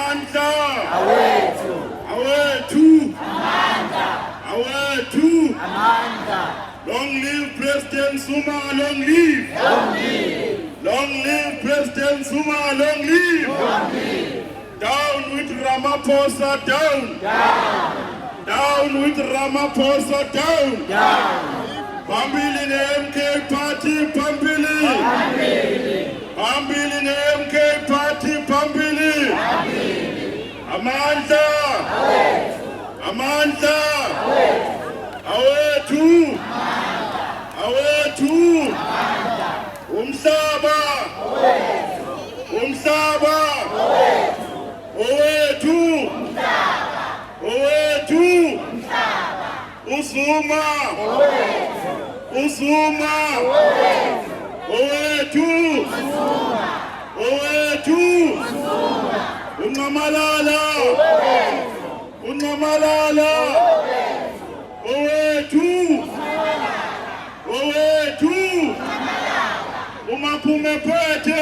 Amandla awethu amandla. Long live President Zuma, long live. Long live President Zuma, long live. Down with Ramaphosa, down. Down with Ramaphosa, down. Phambili ne-MK Party, phambili. Phambili ne-MK Party, phambili. Amandla awethu umhlaba owethu uZuma owethu uNamalala owethu uMaphumaphethe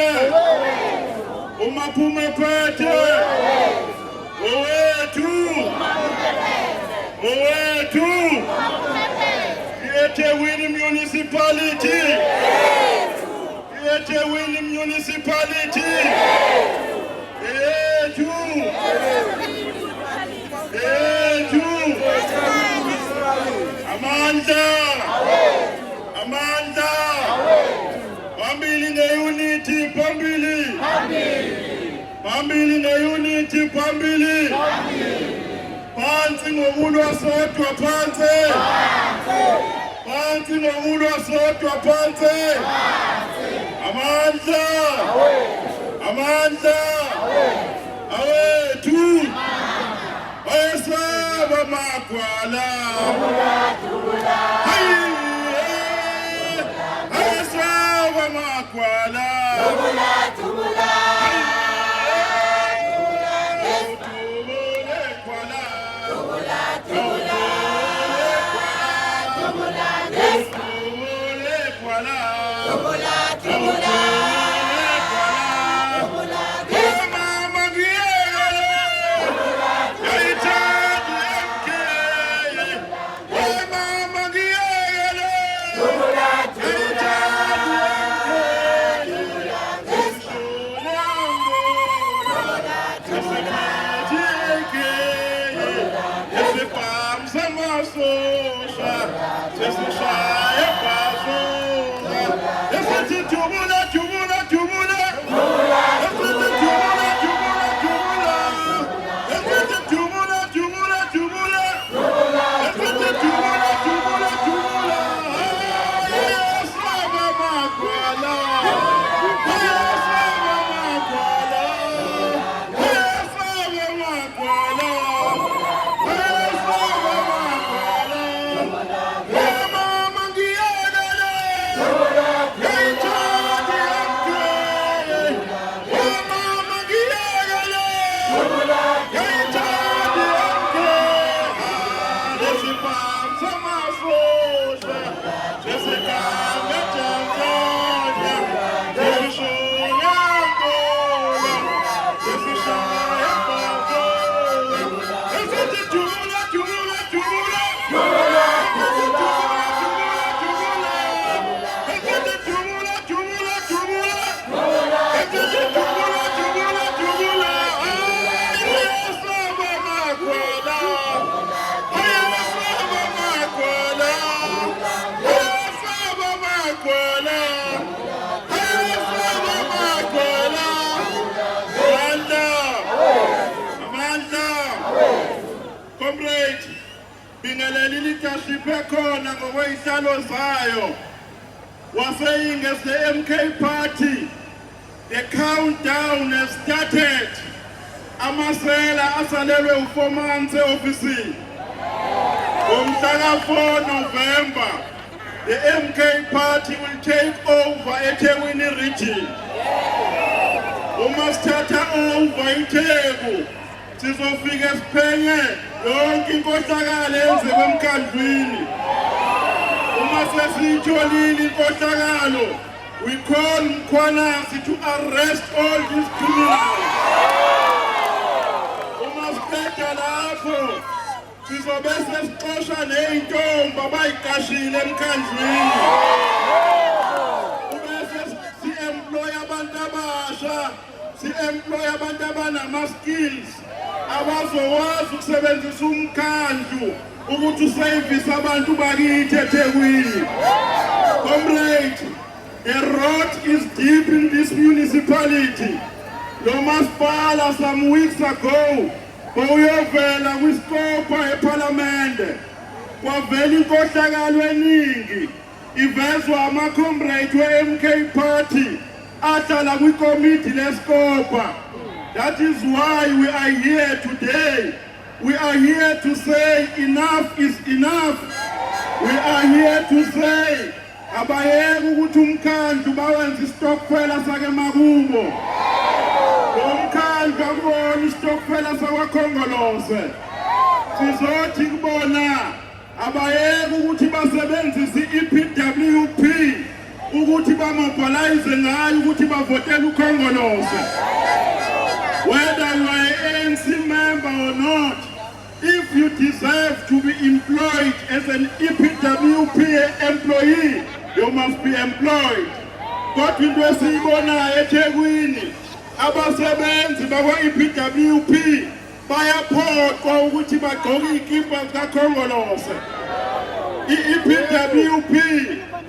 owethu eThekwini municipality Amandla phambili ne-unity phambili phansi ngokulwa sodwa phansi Amandla awethu ayesaba magwala ayesaba magwala bingeleli leadership ekhona ngokwey'hlalo zayo was saying as the MK Party, the countdown has started. Amasela asalelwe u4 months e-ofisini. Ngomhlaka 4 November, the MK Party will take over eThekwini region. Uma sithatha over iTheku, sizofika siphenye yonke inkohlakalo eyenzeka emkhandlwini. Uma sesiyitholile inkohlakalo, we call Mkhwanazi to arrest all these criminals. sizobe sesixosha ney'ntombi abayiqashile emkhandlwini. Ubese si-employ abantu abasha, si-employ abantu abanama-skills abazokwazi ukusebenzisa umkhandlu ukuthi usevise abantu bakithi eThekwini. Comrade, the rot is deep in this municipality. Lo masipala some weeks ago bawuyovela kwisikopha eParliament kwavela inkohlakalo eningi ivezwa ama-comrade we-MK Party ahlala kwikomiti lesikopha. That is why we are here today. We are here to say enough is enough. We are here to say abayeke ukuthi umkhandlu bawenza isitokfela sake makubo. Lo mkhandlu akuwona isitokfela sakwaKhongolose. Sizothi kubona abayeke ukuthi basebenzise i-EPWP ukuthi bamobilize ngayo ukuthi bavotele uKhongolose. Whether you are an ANC member or not, if you deserve to be employed as an EPWP employee, you must be employed. Kodwa into esiyibonayo eThekwini, abasebenzi bakwa-EPWP bayaphoqwa ukuthi bagqoke ikipa zikaKhongolose. I-EPWP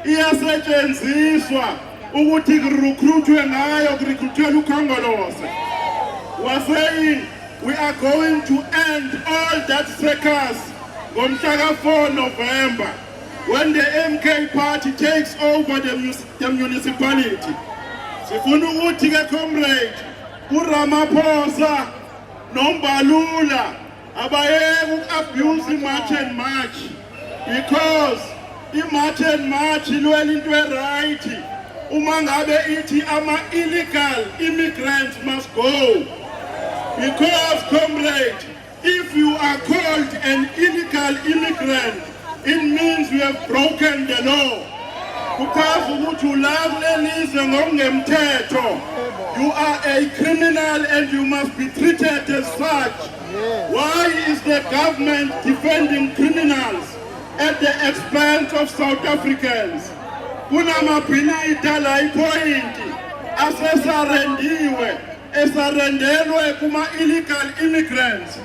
iyasetshenziswa ukuthi kurecruitwe ngayo kurecruitela uKhongolose. We are saying we are going to end all that circus on 4 November when the MK Party takes over the municipality. Sifuna ukuthi ke comrade uRamaphosa noMbalula abayeke uku-abuse i-march and march, because i-march and march ilwela into e-right. Uma ngabe ithi ama-illegal immigrants must go. Because, comrade, if you are called an illegal immigrant, it means you have broken the law. Because you are a criminal and you must be treated as such. Why is the government defending criminals at the expense of South Africans? Kunamabhilida la ipointi asesarendiwe esarendelwe kuma-illegal immigrants.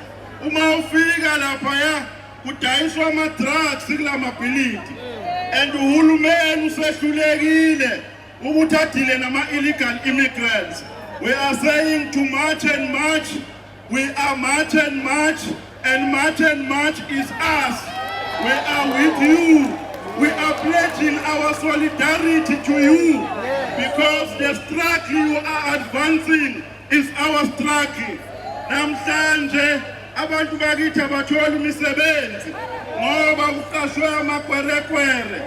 Uma ufika laphaya kudayiswa ama-drugs kula mabhilidi, and uhulumeni usehlulekile ukuthi adile nama-illegal immigrants. We are saying to march and march. We are march and march, and march and march is us. We are with you. We are pledging our solidarity to you, because the struggle you are advancing is our struggle. Namhlanje abantu bakithi abatholi imisebenzi ngoba kuqashwe amakwerekwere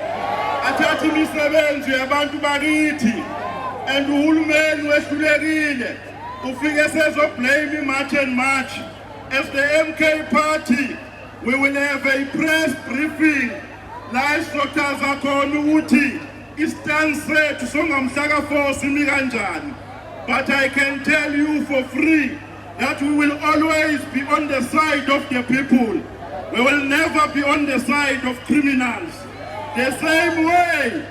athatha imisebenzi yabantu bakithi, and uhulumeni wehlulekile ufike sezoblame i-march and march. As the MK Party, we will have a press briefing la isothaza khona ukuthi istance sethu songamhla ka4 simi kanjani. But I can tell you for free that we will always be on the side of the people. We will never be on the side of criminals. The same way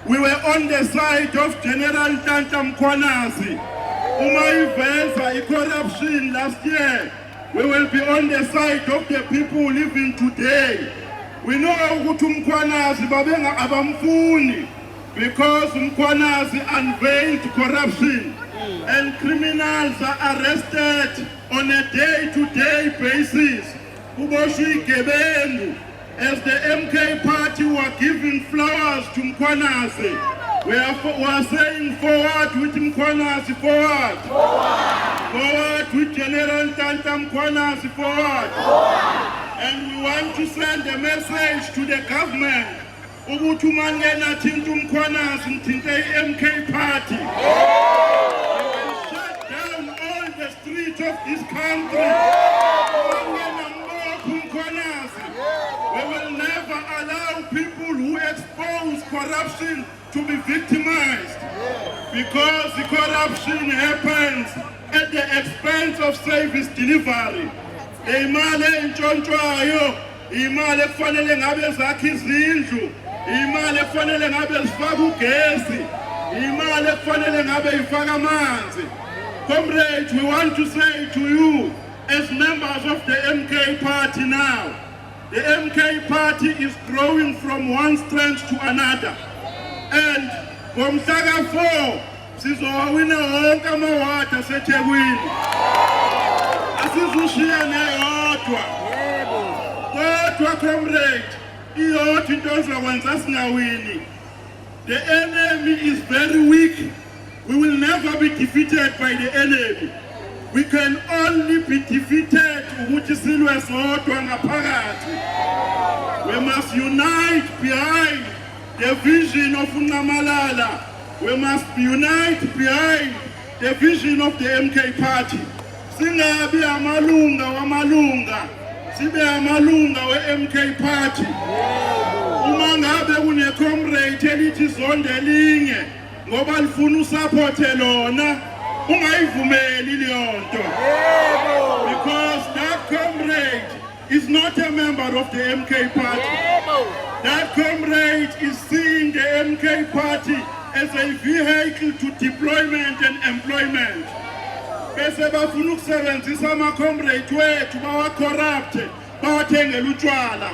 we were on the side of General Nhlanhla Mkhwanazi. Uma iveza i-corruption last year, we will be on the side of the people living today. We know ukuthi uMkhwanazi babenga abamfuni, because uMkhwanazi unveiled corruption, and criminals are arrested on a day-to-day basis. Kuboshwe igebengu. As the MK Party were giving flowers to Mkhwanazi, we are saying forward with Mkhwanazi, forward. Forward with General Nhlanhla Mkhwanazi, forward. And we want to send a message to the government. Ukuthi mangena thinta uMkhwanazi mthinte i-MK Party. Shut down all the streets of this country. We will never allow people who expose corruption to be victimized, because the corruption happens at the expense of service delivery. The imali entshontshwayo imali ekufanele ngabe zakhe izindlu, imali ekufanele ngabe zifaka ugesi, imali ekufanele ngabe ifaka amanzi. Comrades, we want to say to you, as members of the MK party now, the MK party is growing from one strength to another. And from Saga 4, sizowawina wonke amawadi aseThekwini. Asizushiya neyodwa. Kodwa comrade, iyodwa into ezokwenza singawini. The enemy is very weak. We will never be defeated by the enemy. We can only be defeated ukuthi silwe sodwa ngaphakathi. We must unite behind the vision of uNamalala. We must unite behind the vision of the MK party. Singabi amalunga wamalunga, sibe amalunga we-MK party. Uma ngabe kune comrade elithi zondelinye ngoba lifuna usupporte lona, ungayivumeli leyo nto. Because that comrade is not a member of the MK party. That comrade is seeing the MK party as a vehicle to deployment and employment. Bese bafuna ukusebenzisa ama-comrade wethu bawa-corrupt, bawathengele utshwala.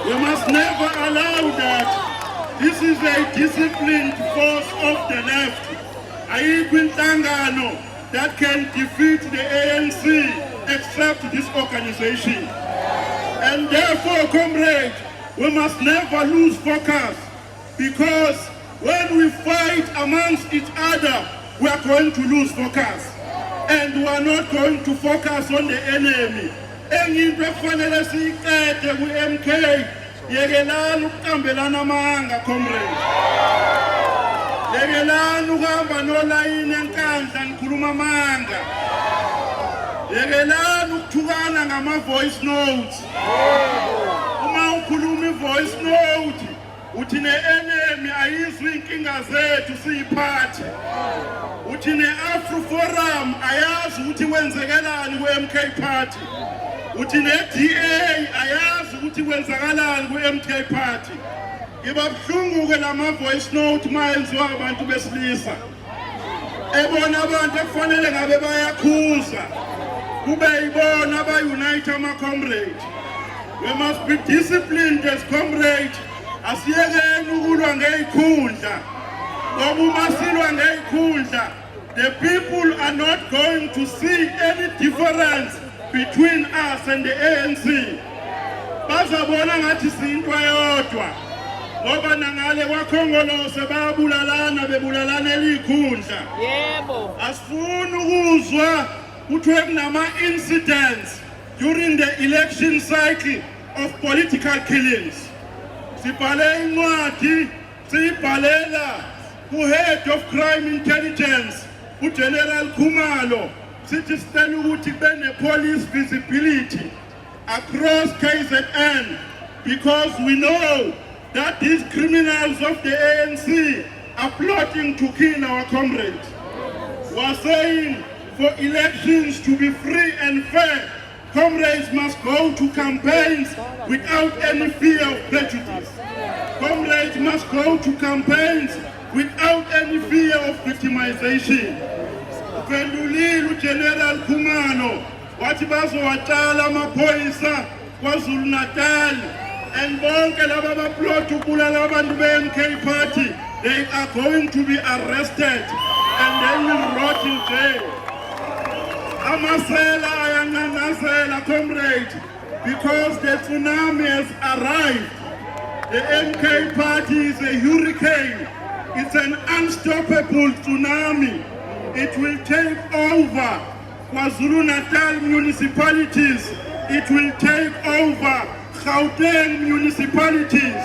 We must never allow that. This is a disciplined force of the left. Ayikho inhlangano that can defeat the ANC except this organization. And therefore, comrade, we must never lose focus, because when we fight amongst each other, we are going to lose focus. And we are not going to focus on the enemy. Enye into ekufanele siyiqede ku-MK, yekelani ukuqambelana amanga, comrade. Yekelani ukuhamba nolayini enkandla nikhuluma amanga. Yekelani ukuthukana ngama-voice notes. Uma ukhuluma i-voice note, uthi ne-enemy ayizwi inkinga zethu siyiphathe. Uthi ne-Afro Forum ayazi ukuthi kwenzekalani ku-MK party. Uthi ne-DA ayazi ukuthi kwenzakalani ku-MK party. Ngiba buhlungu-ke lama-voice note mayenziwa abantu besilisa. Ebona abantu ekufanele ngabe bayakhuza, kube yibona aba-unite ama-comrade. We must be disciplined as comrade. Asiyekeni ukulwa ngey'khundla. Ngoba uma silwa ngey'khundla, the people are not going to see any difference between us and the ANC. Bazabona ngathi siyinto eyodwa. Ngoba nangale kwaKhongolose bayabulalana, bebulalana elikhundla. Yebo. Asifuni ukuzwa kuthiwe kunama-incidents during the election cycle of political killings. Sibhale incwadi, siyibhalela ku-Head of Crime Intelligence, uGeneral Khumalo, sithi sicela ukuthi kube ne-police visibility across KZN, because we know that these criminals of the ANC are plotting to kill our comrades. We are saying for elections to be free and fair, comrades must go to campaigns without any fear of prejudice. Comrades must go to campaigns without any fear of victimization. Uphendulile uGeneral Khumalo wathi bazowatshala amaphoyisa kwaZulu Natal, and bonke laba abaplot ukubulala abantu be-MK party, they are going to be arrested and they will rot in jail. Amasela ayanqanqazela, comrade, because the tsunami has arrived. The MK party is a hurricane. It's an unstoppable tsunami. It will take over KwaZulu Natal municipalities. It will take over Gauteng municipalities.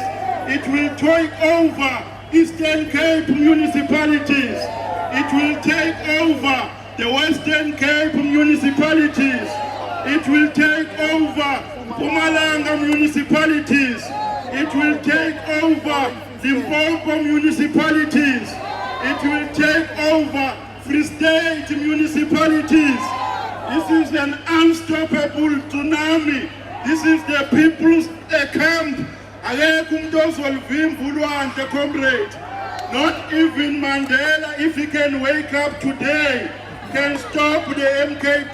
It will take over Eastern Cape municipalities. It will take over the Western Cape municipalities. It will take over Mpumalanga municipalities. It will take over Limpopo municipalities. It will take over Free State municipalities. This is an unstoppable tsunami. This is the people's camp. Akekho umuntu ozolivimba ulwandle, comrade. Not even Mandela, if he can wake up today, can stop the MK